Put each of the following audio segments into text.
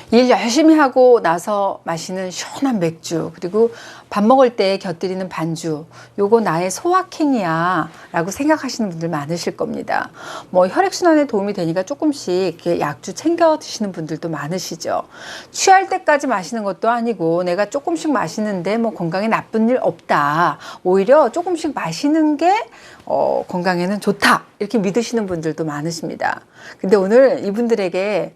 일 열심히 하고 나서 마시는 시원한 맥주, 그리고 밥 먹을 때 곁들이는 반주, 요거 나의 소확행이야 라고 생각하시는 분들 많으실 겁니다. 뭐 혈액순환에 도움이 되니까 조금씩 이렇게 약주 챙겨 드시는 분들도 많으시죠. 취할 때까지 마시는 것도 아니고 내가 조금씩 마시는데 뭐 건강에 나쁜 일 없다, 오히려 조금씩 마시는 게 건강에는 좋다, 이렇게 믿으시는 분들도 많으십니다. 근데 오늘 이분들에게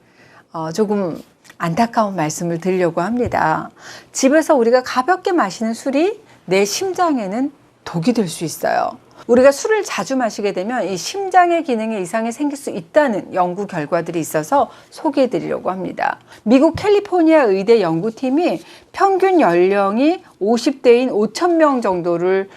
조금 안타까운 말씀을 드리려고 합니다. 집에서 우리가 가볍게 마시는 술이 내 심장에는 독이 될 수 있어요. 우리가 술을 자주 마시게 되면 이 심장의 기능에 이상이 생길 수 있다는 연구 결과들이 있어서 소개해 드리려고 합니다. 미국 캘리포니아 의대 연구팀이 평균 연령이 50대인 5,000명 정도를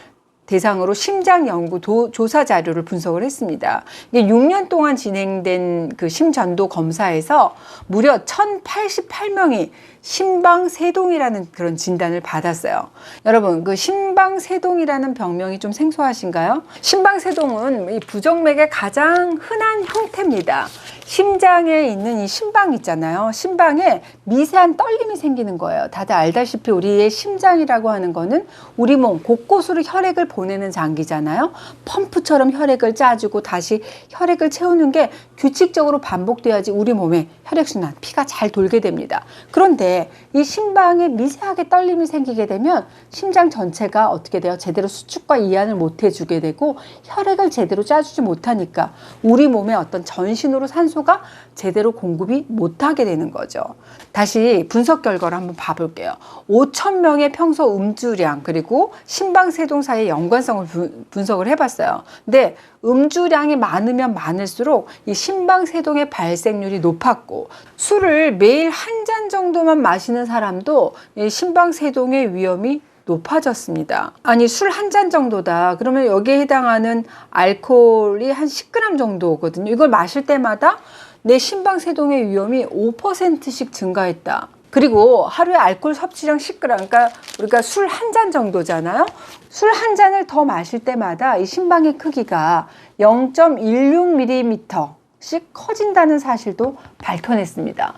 대상으로 심장 연구 조사 자료를 분석을 했습니다. 이게 6년 동안 진행된 그 심전도 검사에서 무려 1,088명이 심방세동이라는 그런 진단을 받았어요. 여러분, 그 심방세동이라는 병명이 좀 생소하신가요? 심방세동은 이 부정맥의 가장 흔한 형태입니다. 심장에 있는 이 심방 있잖아요. 심방에 미세한 떨림이 생기는 거예요. 다들 알다시피 우리의 심장이라고 하는 거는 우리 몸 곳곳으로 혈액을 보내는 장기잖아요. 펌프처럼 혈액을 짜주고 다시 혈액을 채우는 게 규칙적으로 반복돼야지 우리 몸에 혈액순환, 피가 잘 돌게 됩니다. 그런데 이 심방에 미세하게 떨림이 생기게 되면 심장 전체가 어떻게 돼요? 제대로 수축과 이완을 못 해주게 되고 혈액을 제대로 짜주지 못하니까 우리 몸에 어떤 전신으로 산소가 제대로 공급이 못하게 되는 거죠. 다시 분석 결과를 한번 봐볼게요. 5,000명의 평소 음주량 그리고 심방세동 사이의 연관성을 분석을 해봤어요. 근데 음주량이 많으면 많을수록 이 심방세동의 발생률이 높았고, 술을 매일 한 잔 정도만 마시는 사람도 이 심방세동의 위험이 높아졌습니다. 아니, 술 한 잔 정도다. 그러면 여기에 해당하는 알코올이 한 10g 정도거든요. 이걸 마실 때마다 내 심방세동의 위험이 5%씩 증가했다. 그리고 하루에 알코올 섭취량 10g, 그러니까 우리가 술 한 잔 정도잖아요. 술 한 잔을 더 마실 때마다 이 심방의 크기가 0.16mm씩 커진다는 사실도 밝혀냈습니다.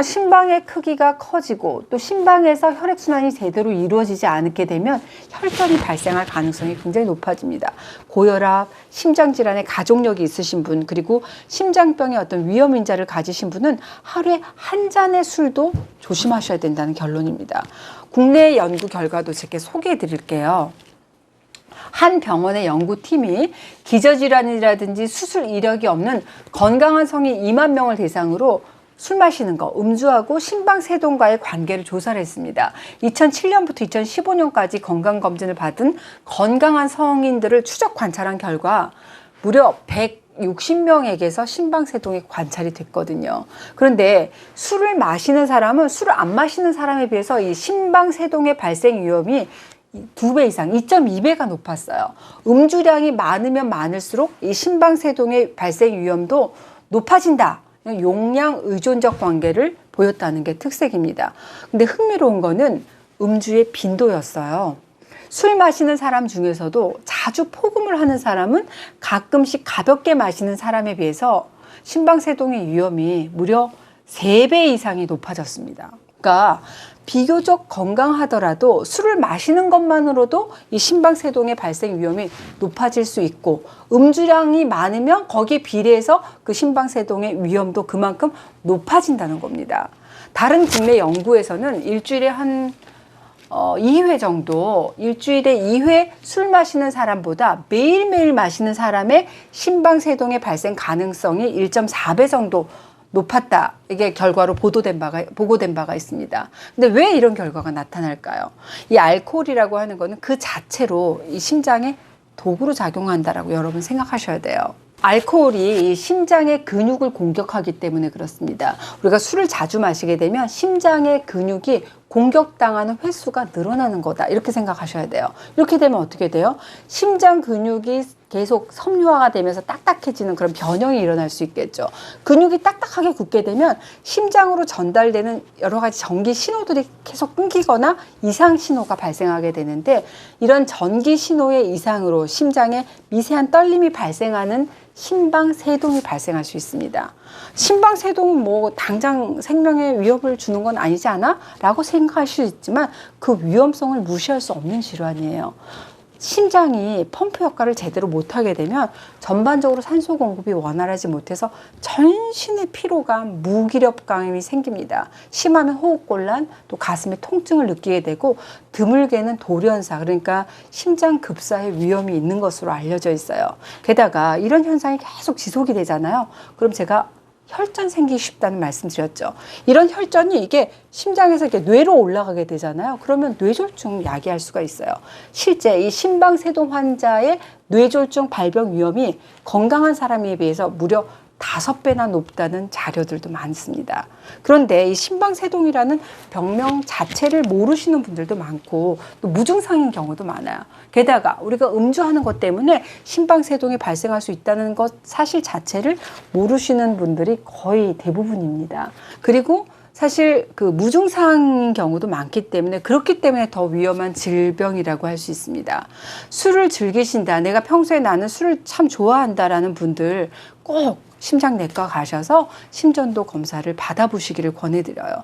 심방의 크기가 커지고 또 심방에서 혈액순환이 제대로 이루어지지 않게 되면 혈전이 발생할 가능성이 굉장히 높아집니다. 고혈압, 심장질환의 가족력이 있으신 분, 그리고 심장병의 어떤 위험인자를 가지신 분은 하루에 한 잔의 술도 조심하셔야 된다는 결론입니다. 국내 연구 결과도 제게 소개해 드릴게요. 한 병원의 연구팀이 기저질환이라든지 수술 이력이 없는 건강한 성인 2만 명을 대상으로 술 마시는 거, 음주하고 심방세동과의 관계를 조사를 했습니다. 2007년부터 2015년까지 건강검진을 받은 건강한 성인들을 추적 관찰한 결과 무려 160명에게서 심방세동이 관찰이 됐거든요. 그런데 술을 마시는 사람은 술을 안 마시는 사람에 비해서 이 심방세동의 발생 위험이 2배 이상, 2.2배가 높았어요. 음주량이 많으면 많을수록 이 심방세동의 발생 위험도 높아진다. 용량 의존적 관계를 보였다는 게 특색입니다. 근데 흥미로운 거는 음주의 빈도였어요. 술 마시는 사람 중에서도 자주 포금을 하는 사람은 가끔씩 가볍게 마시는 사람에 비해서 심방세동의 위험이 무려 3배 이상이 높아졌습니다. 그러니까 비교적 건강하더라도 술을 마시는 것만으로도 이 심방세동의 발생 위험이 높아질 수 있고, 음주량이 많으면 거기에 비례해서 그 심방세동의 위험도 그만큼 높아진다는 겁니다. 다른 국내 연구에서는 일주일에 한 2회 정도, 일주일에 2회 술 마시는 사람보다 매일매일 마시는 사람의 심방세동의 발생 가능성이 1.4배 정도 높았다. 이게 결과로 보고된 바가 있습니다. 근데 왜 이런 결과가 나타날까요? 이 알코올이라고 하는 거는 그 자체로 이 심장에 독으로 작용한다라고 여러분 생각하셔야 돼요. 알코올이 심장의 근육을 공격하기 때문에 그렇습니다. 우리가 술을 자주 마시게 되면 심장의 근육이 공격당하는 횟수가 늘어나는 거다, 이렇게 생각하셔야 돼요. 이렇게 되면 어떻게 돼요? 심장 근육이 계속 섬유화가 되면서 딱딱해지는 그런 변형이 일어날 수 있겠죠. 근육이 딱딱하게 굳게 되면 심장으로 전달되는 여러 가지 전기 신호들이 계속 끊기거나 이상 신호가 발생하게 되는데, 이런 전기 신호의 이상으로 심장에 미세한 떨림이 발생하는 심방세동이 발생할 수 있습니다. 심방세동은 뭐 당장 생명에 위협을 주는 건 아니지 않아? 라고 생각하실 수 있지만 그 위험성을 무시할 수 없는 질환이에요. 심장이 펌프 역할을 제대로 못하게 되면 전반적으로 산소 공급이 원활하지 못해서 전신의 피로감, 무기력감이 생깁니다. 심하면 호흡곤란, 또 가슴에 통증을 느끼게 되고 드물게는 돌연사, 그러니까 심장 급사의 위험이 있는 것으로 알려져 있어요. 게다가 이런 현상이 계속 지속이 되잖아요. 그럼 제가 혈전 생기기 쉽다는 말씀 드렸죠. 이런 혈전이 이게 심장에서 이렇게 뇌로 올라가게 되잖아요. 그러면 뇌졸중 야기할 수가 있어요. 실제 이 심방세동 환자의 뇌졸중 발병 위험이 건강한 사람에 비해서 무려 5배나 높다는 자료들도 많습니다. 그런데 이 심방세동이라는 병명 자체를 모르시는 분들도 많고 또 무증상인 경우도 많아요. 게다가 우리가 음주하는 것 때문에 심방세동이 발생할 수 있다는 것 사실 자체를 모르시는 분들이 거의 대부분입니다. 그리고 사실 그 무증상인 경우도 많기 때문에 그렇기 때문에 더 위험한 질병이라고 할 수 있습니다. 술을 즐기신다, 내가 평소에 나는 술을 참 좋아한다라는 분들 꼭 심장내과 가셔서 심전도 검사를 받아보시기를 권해드려요.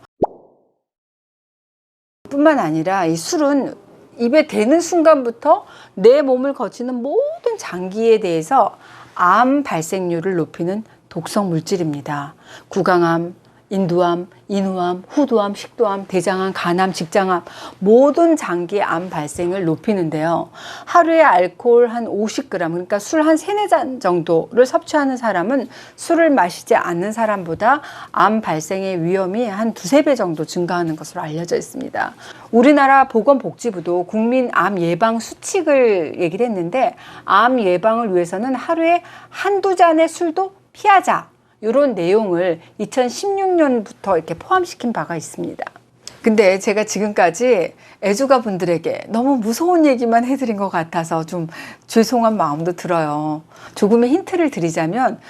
뿐만 아니라 이 술은 입에 대는 순간부터 내 몸을 거치는 모든 장기에 대해서 암 발생률을 높이는 독성 물질입니다. 구강암, 인두암, 인후암, 후두암, 식도암, 대장암, 간암, 직장암 모든 장기의 암 발생을 높이는데요. 하루에 알코올 한 50g, 그러니까 술 한 3-4잔 정도를 섭취하는 사람은 술을 마시지 않는 사람보다 암 발생의 위험이 한 2-3배 정도 증가하는 것으로 알려져 있습니다. 우리나라 보건복지부도 국민 암 예방 수칙을 얘기를 했는데 암 예방을 위해서는 하루에 1-2잔의 술도 피하자, 이런 내용을 2016년부터 이렇게 포함시킨 바가 있습니다. 근데 제가 지금까지 애주가 분들에게 너무 무서운 얘기만 해드린 것 같아서 좀 죄송한 마음도 들어요. 조금의 힌트를 드리자면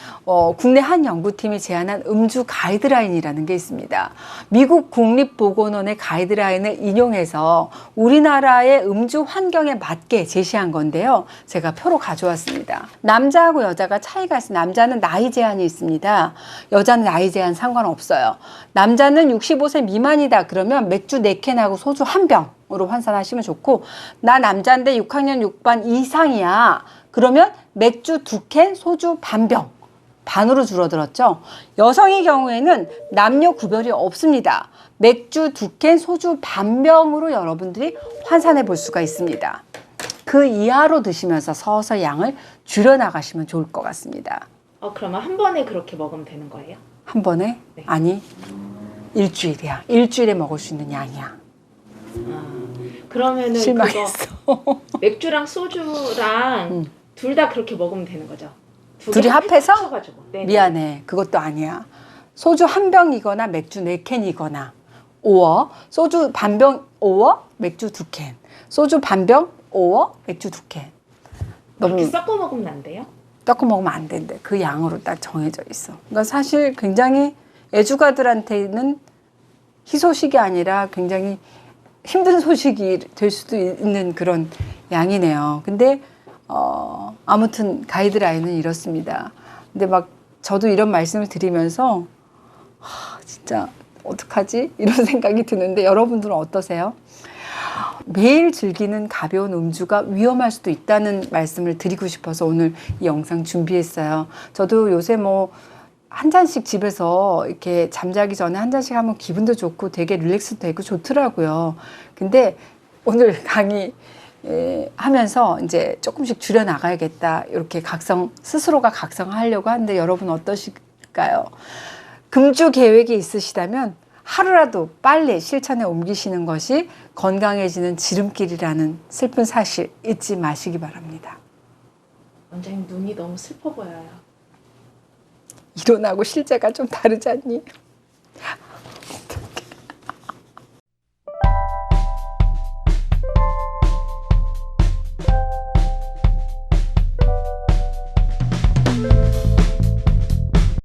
국내 한 연구팀이 제안한 음주 가이드라인이라는 게 있습니다. 미국 국립보건원의 가이드라인을 인용해서 우리나라의 음주 환경에 맞게 제시한 건데요. 제가 표로 가져왔습니다. 남자하고 여자가 차이가 있어요. 남자는 나이 제한이 있습니다. 여자는 나이 제한 상관없어요. 남자는 65세 미만이다 그러면 맥주 4캔하고 소주 1병으로 환산하시면 좋고, 나 남자인데 6학년 6반 이상이야 그러면 맥주 2캔, 소주 반병, 반으로 줄어들었죠. 여성의 경우에는 남녀 구별이 없습니다. 맥주 2캔, 소주 반병으로 여러분들이 환산해 볼 수가 있습니다. 그 이하로 드시면서 서서히 양을 줄여나가시면 좋을 것 같습니다. 그러면 한 번에 그렇게 먹으면 되는 거예요? 한 번에? 네. 아니, 일주일이야. 일주일에 먹을 수 있는 양이야. 그러면은 실망했어. 그거 맥주랑 소주랑 둘 다 그렇게 먹으면 되는 거죠? 둘이 합해서? 합쳐가지고. 네네. 미안해. 그것도 아니야. 소주 1병이거나 맥주 4캔이거나, 오어 소주 반병, 오어 맥주 2캔, 소주 반병, 오어 맥주 2캔. 그렇게 섞어 먹으면 안 돼요? 섞어 먹으면 안 된대. 그 양으로 딱 정해져 있어. 그러니까 사실 굉장히 애주가들한테는 희소식이 아니라 굉장히 힘든 소식이 될 수도 있는 그런 양이네요. 근데 아무튼 가이드라인은 이렇습니다. 근데 막 저도 이런 말씀을 드리면서 진짜 어떡하지? 이런 생각이 드는데 여러분들은 어떠세요? 매일 즐기는 가벼운 음주가 위험할 수도 있다는 말씀을 드리고 싶어서 오늘 이 영상 준비했어요. 저도 요새 뭐 한 잔씩 집에서 이렇게 잠자기 전에 한 잔씩 하면 기분도 좋고 되게 릴렉스 되고 좋더라고요. 근데 오늘 강의 하면서 이제 조금씩 줄여 나가야겠다, 이렇게 스스로가 각성하려고 하는데 여러분 어떠실까요? 금주 계획이 있으시다면 하루라도 빨리 실천에 옮기시는 것이 건강해지는 지름길이라는 슬픈 사실 잊지 마시기 바랍니다. 원장님 눈이 너무 슬퍼 보여요. 이론하고 실제가 좀 다르지 않니?